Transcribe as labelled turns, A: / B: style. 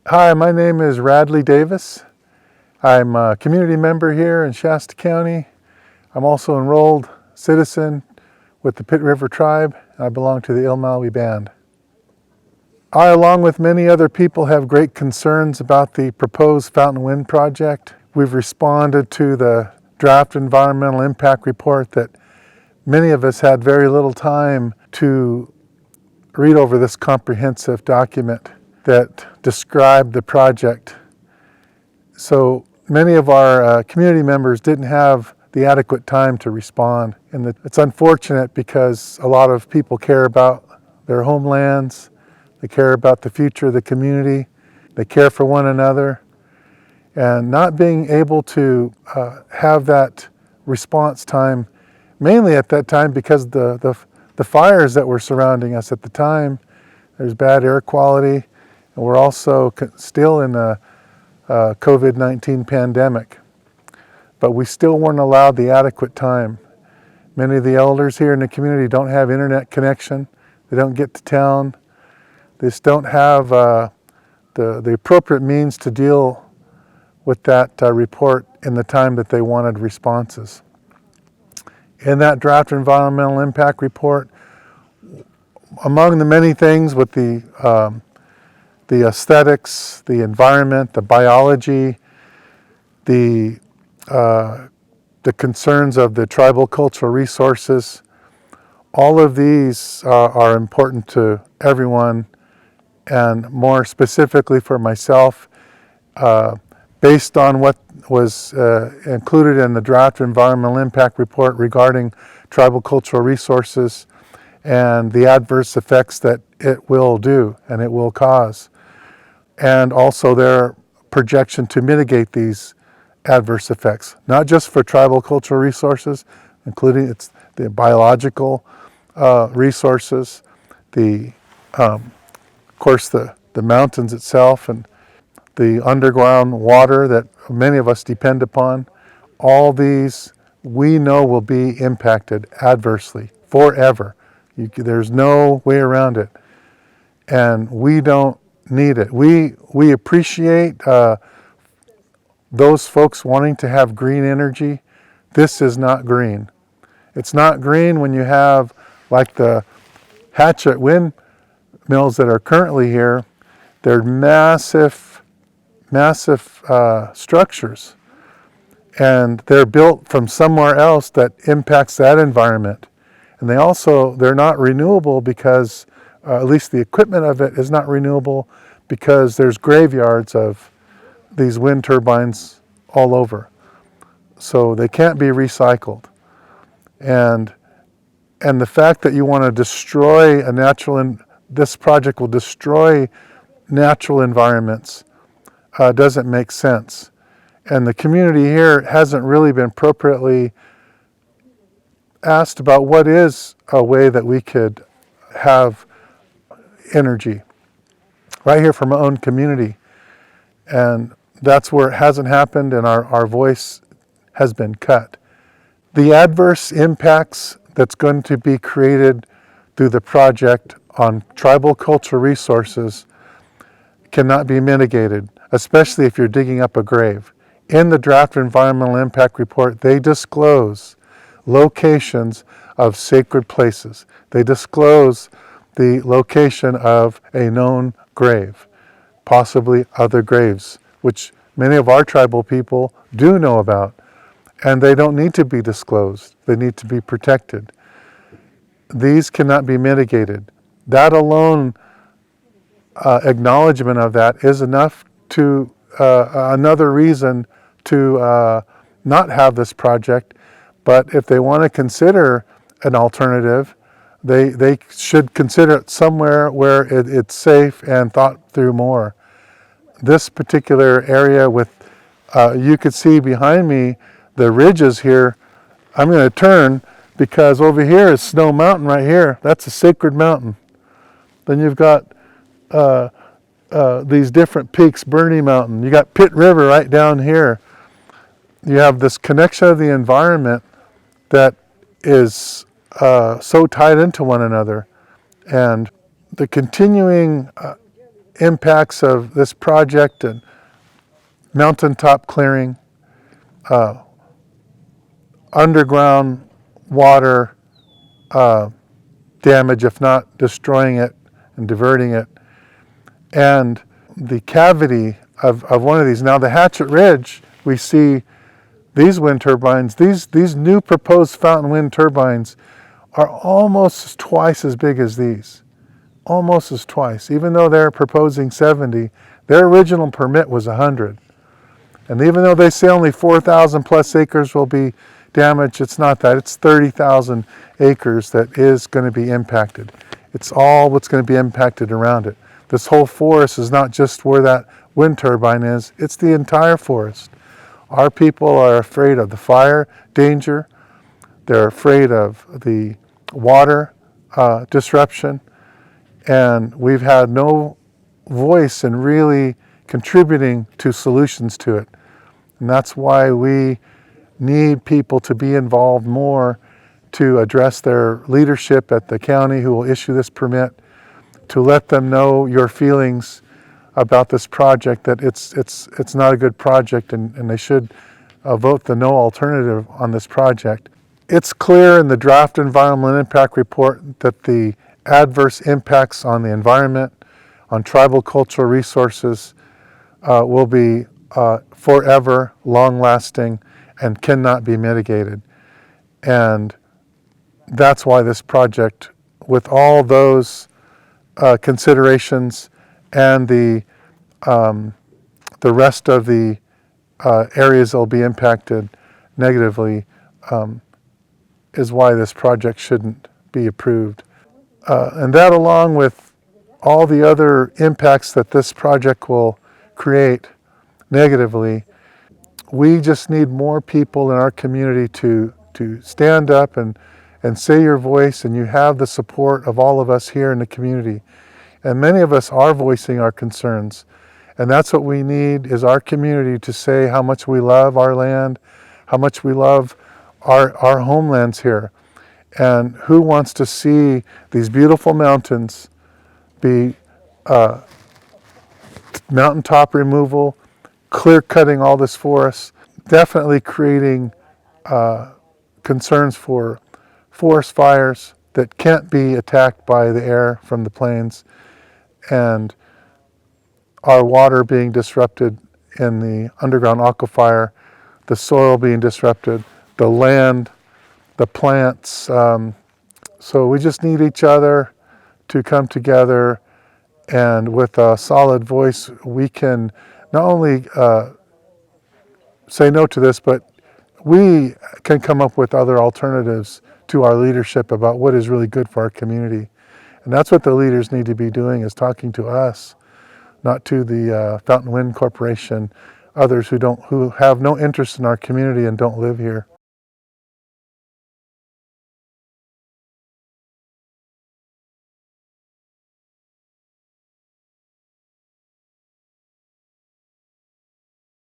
A: Hi, my name is Radley Davis. I'm a community member here in Shasta County. I'm also enrolled citizen with the Pit River Tribe. I belong to the Ilmaui Band. I, along with many other people, have great concerns about the proposed Fountain Wind project. We've responded to the draft environmental impact report that many of us had very little time to read over this comprehensive document that described the project. So many of our community members didn't have the adequate time to respond. And it's unfortunate because a lot of people care about their homelands, they care about the future of the community, they care for one another. And not being able to have that response time, mainly at that time because the fires that were surrounding us at the time, there's bad air quality, and we're also still in a COVID-19 pandemic. But we still weren't allowed the adequate time. Many of the elders here in the community don't have internet connection. They don't get to town. They just don't have the appropriate means to deal with that report in the time that they wanted responses. In that draft environmental impact report, among the many things with the aesthetics, the environment, the biology, the concerns of the tribal cultural resources, all of these are important to everyone, and more specifically for myself, based on what was included in the draft environmental impact report regarding tribal cultural resources and the adverse effects that it will do and it will cause, and also their projection to mitigate these adverse effects, not just for tribal cultural resources, including the biological resources, of course the mountains itself, and the underground water that many of us depend upon. All these we know will be impacted adversely forever. There's no way around it, and we don't need it. We appreciate those folks wanting to have green energy. This is not green. It's not green when you have, like the Hatchet wind mills that are currently here, they're massive structures, and they're built from somewhere else that impacts that environment. And they're not renewable because, at least the equipment of it is not renewable, because there's graveyards of these wind turbines all over. So they can't be recycled. And the fact that you want to destroy this project will destroy natural environments doesn't make sense. And the community here hasn't really been appropriately asked about what is a way that we could have energy right here from our own community. And that's where it hasn't happened, and our voice has been cut. The adverse impacts that's going to be created through the project on tribal cultural resources cannot be mitigated, especially if you're digging up a grave. In the draft environmental impact report, they disclose locations of sacred places. They disclose the location of a known grave, possibly other graves, which many of our tribal people do know about, and they don't need to be disclosed. They need to be protected. These cannot be mitigated. That alone, acknowledgement of that is enough to another reason to not have this project. But if they want to consider an alternative, they should consider it somewhere where it's safe and thought through more. This particular area with, you could see behind me, the ridges here. I'm going to turn because over here is Snow Mountain right here. That's a sacred mountain. Then you've got these different peaks, Bernie Mountain. You got Pit River right down here. You have this connection of the environment that is so tied into one another. And the continuing impacts of this project and mountaintop clearing, underground water damage, if not destroying it and diverting it, and the cavity of one of these. Now the Hatchet Ridge, we see these wind turbines, these new proposed fountain wind turbines are almost twice as big as these. Almost as twice. Even though they're proposing 70, their original permit was 100. And even though they say only 4,000 plus acres will be damaged, it's not that. It's 30,000 acres that is going to be impacted. It's all what's going to be impacted around it. This whole forest is not just where that wind turbine is, it's the entire forest. Our people are afraid of the fire danger. They're afraid of the water disruption. And we've had no voice in really contributing to solutions to it. And that's why we need people to be involved more to address their leadership at the county who will issue this permit, to let them know your feelings about this project, that it's not a good project, and they should vote the no alternative on this project. It's clear in the draft environmental impact report that the adverse impacts on the environment, on tribal cultural resources, will be forever, long-lasting, and cannot be mitigated. And that's why this project, with all those considerations and the rest of the areas that will be impacted negatively, is why this project shouldn't be approved. And that, along with all the other impacts that this project will create negatively, we just need more people in our community to stand up and say your voice, and you have the support of all of us here in the community. And many of us are voicing our concerns. And that's what we need, is our community to say how much we love our land, how much we love our homelands here. And who wants to see these beautiful mountains be mountaintop removal, clear cutting all this forest, definitely creating concerns for forest fires that can't be attacked by the air from the plains, and our water being disrupted in the underground aquifer, the soil being disrupted, the land, the plants. So we just need each other to come together, and with a solid voice, we can not only say no to this, but we can come up with other alternatives to our leadership about what is really good for our community. And that's what the leaders need to be doing, is talking to us, not to the Fountain Wind Corporation, others who have no interest in our community and don't live here.